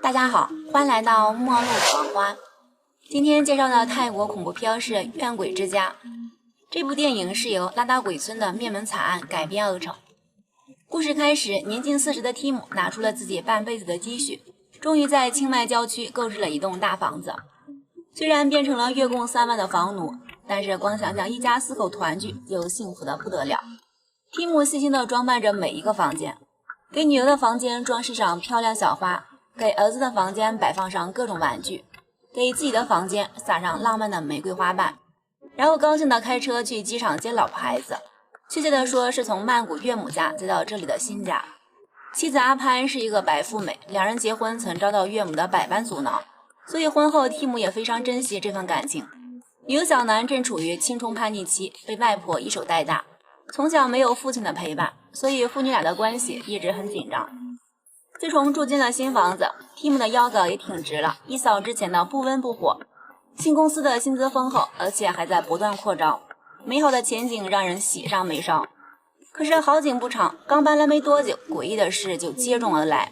大家好，欢迎来到末路狂欢。今天介绍的泰国恐怖片是《怨鬼之家》。这部电影是由拉达鬼村的灭门惨案改编而成。故事开始，年近40的提姆拿出了自己半辈子的积蓄，终于在清迈郊区购置了一栋大房子。虽然变成了月供3万的房奴，但是光想想一家4口团聚就幸福的不得了。提姆细心地装扮着每一个房间，给女儿的房间装饰上漂亮小花，给儿子的房间摆放上各种玩具，给自己的房间撒上浪漫的玫瑰花瓣，然后高兴地开车去机场接老婆孩子，确切地说是从曼谷岳母家接到这里的新家。妻子阿潘是一个白富美，两人结婚曾遭到岳母的百般阻挠，所以婚后提姆也非常珍惜这份感情。女儿小南正处于青春叛逆期，被外婆一手带大，从小没有父亲的陪伴，所以父女俩的关系一直很紧张。自从住进了新房子，提姆的腰杆也挺直了，一扫之前的不温不火。新公司的薪资丰厚，而且还在不断扩招，美好的前景让人喜上眉梢。可是好景不长，刚搬来没多久，诡异的事就接踵而来。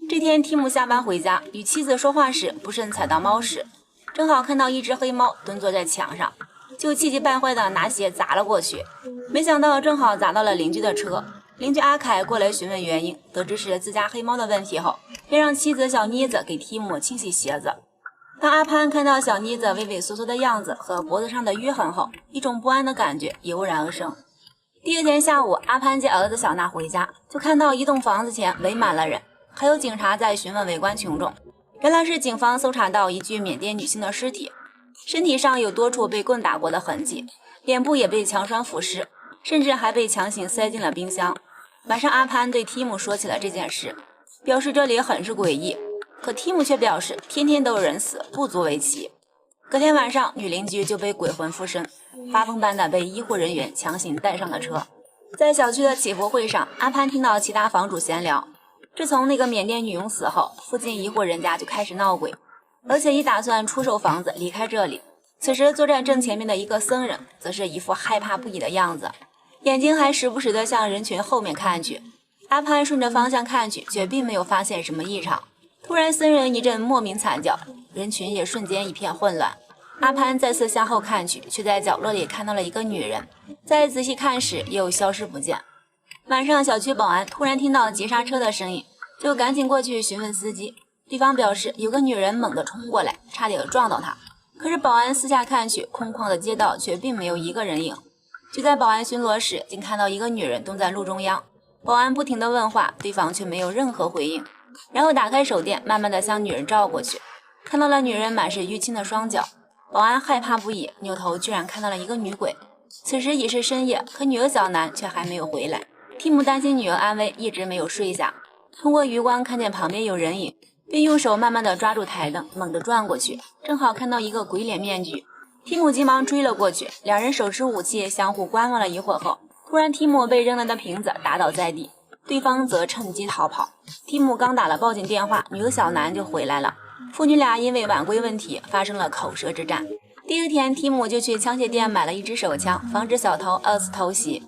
这天提姆下班回家，与妻子说话时不慎踩到猫屎，正好看到一只黑猫蹲坐在墙上，就气急败坏地拿鞋砸了过去，没想到正好砸到了邻居的车。邻居阿凯过来询问原因，得知是自家黑猫的问题后，便让妻子小妮子给提姆清洗鞋子。当阿潘看到小妮子畏畏缩缩的样子和脖子上的淤痕后，一种不安的感觉油然而生。第二天下午，阿潘接儿子小娜回家，就看到一栋房子前围满了人，还有警察在询问围观群众。原来是警方搜查到一具缅甸女性的尸体，身体上有多处被棍打过的痕迹，脸部也被强酸腐蚀，甚至还被强行塞进了冰箱。晚上阿潘对提姆说起了这件事，表示这里很是诡异，可提姆却表示天天都有人死，不足为奇。隔天晚上，女邻居就被鬼魂附身，发疯般的被医护人员强行带上了车。在小区的祈福会上，阿潘听到其他房主闲聊，自从那个缅甸女佣死后，附近一户人家就开始闹鬼，而且已打算出售房子离开这里。此时坐在正前面的一个僧人则是一副害怕不已的样子，眼睛还时不时地向人群后面看去。阿潘顺着方向看去，却并没有发现什么异常。突然僧人一阵莫名惨叫，人群也瞬间一片混乱。阿潘再次向后看去，却在角落里看到了一个女人，再仔细看时又消失不见。晚上小区保安突然听到急刹车的声音，就赶紧过去询问司机，对方表示有个女人猛地冲过来，差点撞到他。可是保安四下看去，空旷的街道却并没有一个人影。就在保安巡逻时，竟看到一个女人蹲在路中央，保安不停地问话，对方却没有任何回应，然后打开手电，慢慢地向女人照过去，看到了女人满是淤青的双脚。保安害怕不已，扭头居然看到了一个女鬼。此时已是深夜，可女儿小南却还没有回来。提姆担心女儿安危，一直没有睡下，通过余光看见旁边有人影，便用手慢慢地抓住台灯，猛地转过去，正好看到一个鬼脸面具。提姆急忙追了过去，两人手持武器相互观望了一会儿后，突然提姆被扔来的瓶子打倒在地，对方则趁机逃跑。提姆刚打了报警电话，女儿小南就回来了，父女俩因为晚归问题发生了口舌之战。第二天，提姆就去枪械店买了一支手枪，防止小偷2次偷袭。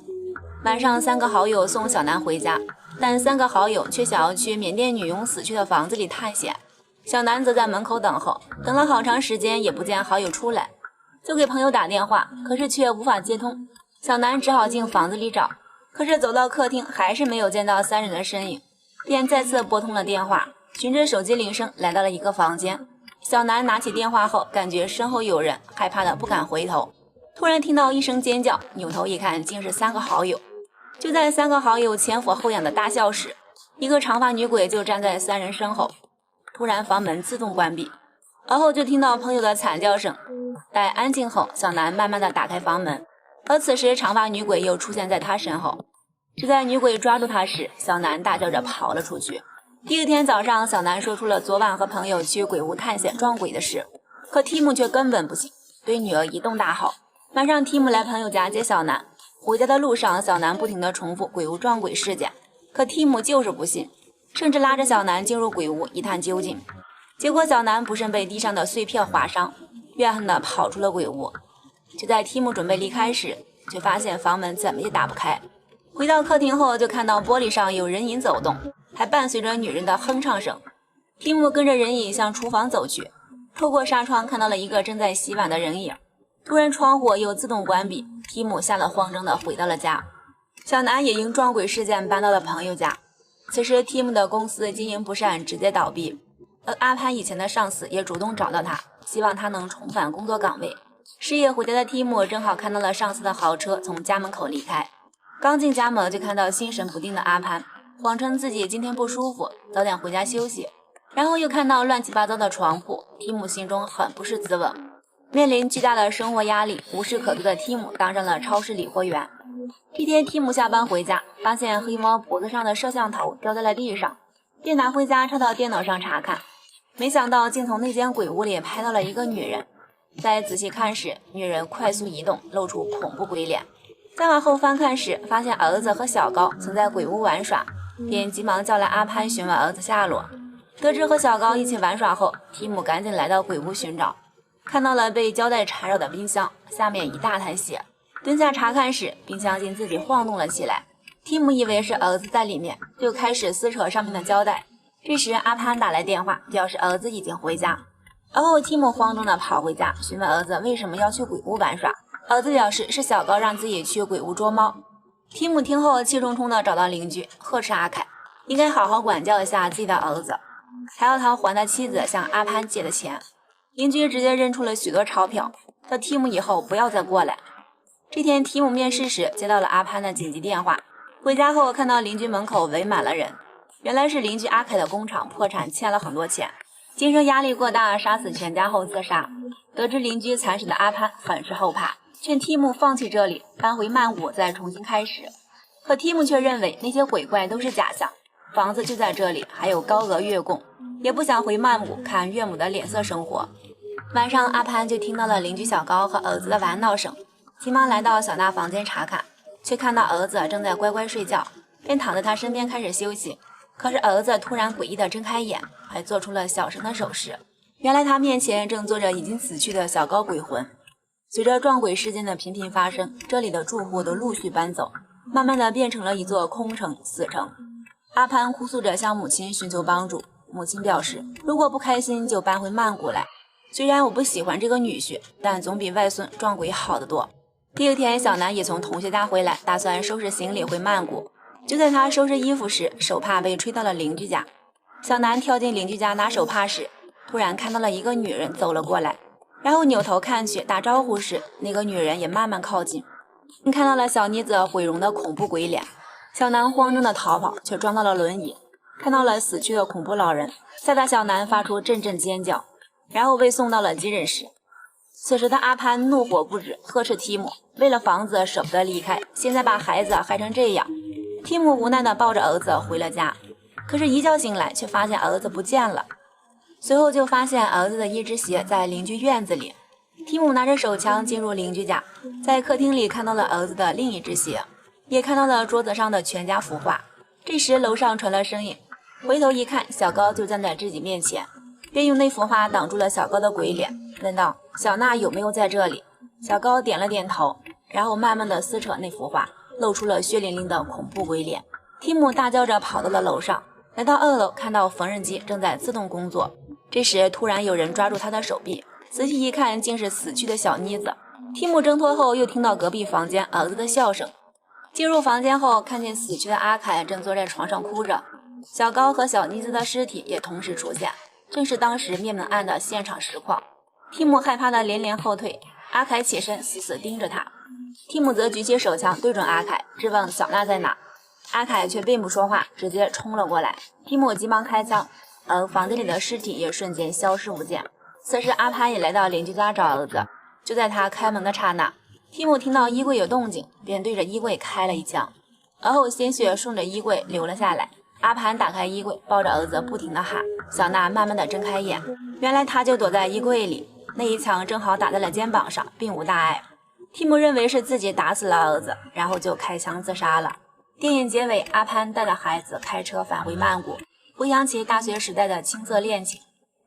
晚上3个好友送小南回家，但3个好友却想要去缅甸女佣死去的房子里探险。小南则在门口等候，等了好长时间也不见好友出来，就给朋友打电话，可是却无法接通。小南只好进房子里找，可是走到客厅还是没有见到3人的身影，便再次拨通了电话，循着手机铃声来到了一个房间。小南拿起电话后，感觉身后有人，害怕的不敢回头。突然听到一声尖叫，扭头一看，竟是3个好友。就在3个好友前俯后仰的大笑时，一个长发女鬼就站在3人身后。突然房门自动关闭，而后就听到朋友的惨叫声。待安静后，小南慢慢的打开房门，而此时长发女鬼又出现在他身后。就在女鬼抓住他时，小南大叫着跑了出去。第二天早上，小南说出了昨晚和朋友去鬼屋探险撞鬼的事，可提姆却根本不信，对女儿一顿大吼。晚上提姆来朋友家接小南，回家的路上，小南不停地重复鬼屋撞鬼事件，可提姆就是不信，甚至拉着小南进入鬼屋一探究竟。结果小南不慎被地上的碎片划伤，怨恨地跑出了鬼屋。就在提姆准备离开时，却发现房门怎么也打不开。回到客厅后，就看到玻璃上有人影走动，还伴随着女人的哼唱声。提姆跟着人影向厨房走去，透过纱窗看到了一个正在洗碗的人影。突然窗户又自动关闭，提姆吓得慌张地回到了家。小南也因撞鬼事件搬到了朋友家。此时提姆的公司经营不善，直接倒闭，而阿潘以前的上司也主动找到他，希望他能重返工作岗位。失业回家的提姆正好看到了上司的豪车从家门口离开，刚进家门就看到心神不定的阿潘，谎称自己今天不舒服，早点回家休息。然后又看到乱七八糟的床铺，提姆心中很不是滋味。面临巨大的生活压力，无事可做的提姆当上了超市理货员。一天，提姆下班回家，发现黑猫脖子上的摄像头掉在了地上，便拿回家插到电脑上查看。没想到竟从那间鬼屋里拍到了一个女人。再仔细看时，女人快速移动，露出恐怖鬼脸。再往后翻看时，发现儿子和小高曾在鬼屋玩耍，便急忙叫来阿潘询问儿子下落。得知和小高一起玩耍后，提姆赶紧来到鬼屋寻找，看到了被胶带缠绕的冰箱，下面一大滩血。蹲下查看时，冰箱竟自己晃动了起来。提姆以为是儿子在里面，就开始撕扯上面的胶带。这时阿潘打来电话，表示儿子已经回家。而后提姆慌张地跑回家，询问儿子为什么要去鬼屋玩耍。儿子表示是小高让自己去鬼屋捉猫。提姆听后气冲冲地找到邻居，呵斥阿凯应该好好管教一下自己的儿子，还要他还他妻子向阿潘借的钱。邻居直接认出了许多钞票，叫提姆以后不要再过来。这天提姆面试时接到了阿潘的紧急电话，回家后看到邻居门口围满了人，原来是邻居阿凯的工厂破产，欠了很多钱，精神压力过大，杀死全家后自杀。得知邻居惨死的阿潘很是后怕，劝提姆放弃这里，搬回曼谷再重新开始。可提姆却认为那些鬼怪都是假象，房子就在这里，还有高额月供，也不想回曼谷看岳母的脸色生活。晚上阿潘就听到了邻居小高和儿子的玩闹声，急忙来到小娜房间查看，却看到儿子正在乖乖睡觉，便躺在他身边开始休息。可是儿子突然诡异地睁开眼，还做出了小声的手势。原来他面前正坐着已经死去的小高鬼魂。随着撞鬼事件的频频发生，这里的住户都陆续搬走，慢慢的变成了一座空城死城。阿潘哭诉着向母亲寻求帮助，母亲表示如果不开心就搬回曼谷来，虽然我不喜欢这个女婿，但总比外孙撞鬼好得多。第二天小南也从同学家回来，打算收拾行李回曼谷。就在他收拾衣服时，手帕被吹到了邻居家。小南跳进邻居家拿手帕时，突然看到了一个女人走了过来，然后扭头看去打招呼时，那个女人也慢慢靠近，并看到了小妮子毁容的恐怖鬼脸。小南慌张的逃跑，却撞到了轮椅，看到了死去的恐怖老人，吓得小南发出阵阵尖叫，然后被送到了急诊室。此时的阿潘怒火不止，呵斥提姆为了房子舍不得离开，现在把孩子害成这样。提姆无奈地抱着儿子回了家，可是一觉醒来却发现儿子不见了。随后就发现儿子的一只鞋在邻居院子里。提姆拿着手枪进入邻居家，在客厅里看到了儿子的另一只鞋，也看到了桌子上的全家福画。这时楼上传来声音，回头一看，小高就站在自己面前，便用那幅画挡住了小高的鬼脸，问道：小娜有没有在这里？小高点了点头，然后慢慢地撕扯那幅画，露出了血淋淋的恐怖鬼脸。提姆大叫着跑到了楼上，来到2楼，看到缝纫机正在自动工作。这时突然有人抓住他的手臂，仔细一看，竟是死去的小妮子。提姆挣脱后，又听到隔壁房间儿子的笑声。进入房间后，看见死去的阿凯正坐在床上哭着，小高和小妮子的尸体也同时出现，正是当时灭门案的现场实况。提姆害怕的连连后退，阿凯起身死死盯着他。提姆则举起手枪对准阿凯，质问小娜在哪。阿凯却并不说话，直接冲了过来。提姆急忙开枪，而房间里的尸体也瞬间消失不见。此时阿潘也来到邻居家找儿子，就在他开门的刹那，提姆听到衣柜有动静，便对着衣柜开了一枪，而后鲜血顺着衣柜流了下来。阿潘打开衣柜，抱着儿子不停地喊。小娜慢慢地睁开眼，原来他就躲在衣柜里，那一枪正好打在了肩膀上，并无大碍。提姆认为是自己打死了儿子，然后就开枪自杀了。电影结尾，阿潘带着孩子开车返回曼谷，回想起大学时代的青涩恋情。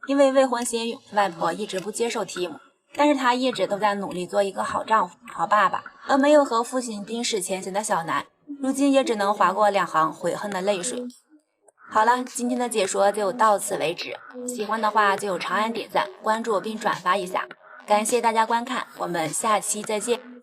因为未婚先孕，外婆一直不接受提姆，但是他一直都在努力做一个好丈夫、好爸爸，而没有和父亲冰释前嫌的小南，如今也只能划过2行悔恨的泪水。好了，今天的解说就到此为止，喜欢的话就长按点赞、关注并转发一下，感谢大家观看，我们下期再见。